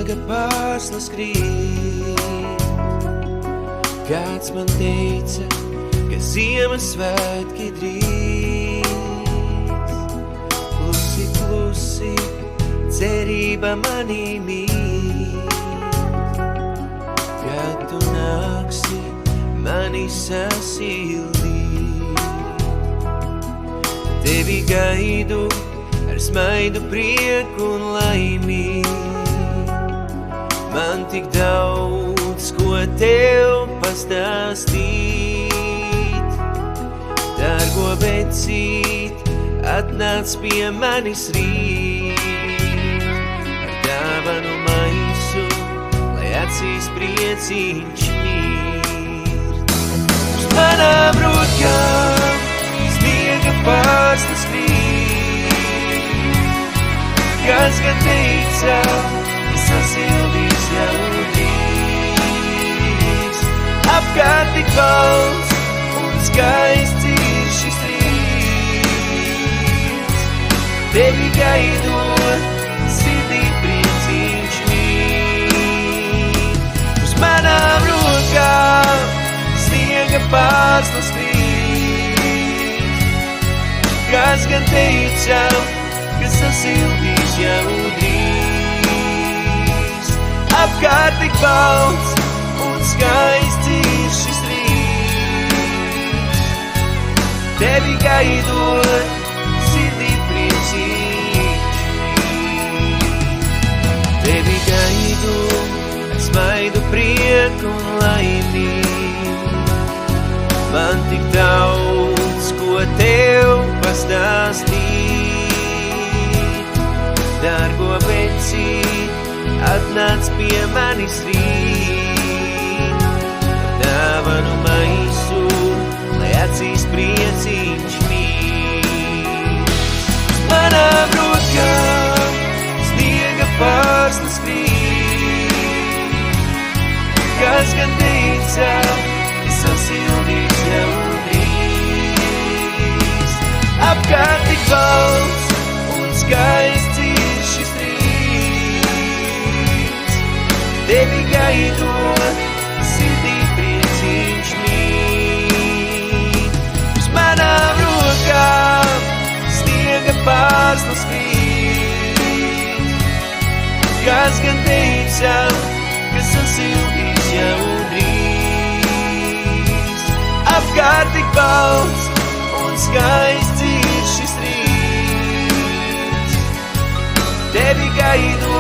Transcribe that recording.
sniega pārslas krīt. Kāds man teica, ka Ziemassvētki drīz. Klusi, klusi, cerība manī mīt. Kad tu nāksi, mani sasildīt. Tevi gaidu ar smaidu, prieku un laimīt. Man tik daudz, ko tev pastāstīt. Dārgo vecīt, atnāc pie manis rīt. Ar dāvanu maisu, lai acīs prieciņš mīrt. Uz manām rokām sniega pārslas krīt. Kāds gan teica, ka sasildīs jau drīz. Apkārt tik balts un skaists ir šis rīts. Tevi gaidot, sirdī prieciņš mīt. Uz manām rokām sniega pārslas krīt. Kāds gan teica, ka sasildīs jau drīz. Apkārt tik balts un skaists ir šis rīts. Tevi gaidot, sirdī prieciņš mīt. Tevi gaidu ar smaidu, prieku un laimīt. Man tik daudz, ko tev pastāstīt. Dārgo vecīt, atnāc pie manis rīt. Dāvanu maisu, lai acīs prieciņš mīt. Uz manām rokām sniega pārslas krīt. Kāds gan teica, ka sasildīs jau drīz. Apkārt tik balts un skaists ir šis rīts. Tevi gaidot, sirdī prieciņš mīt. Uz manām rokām sniega pārslas krīt. Kāds gan teica, ka sasildīs jau drīz. Apkārt tik balts un skaists ir šis rīts. Tevi gaidu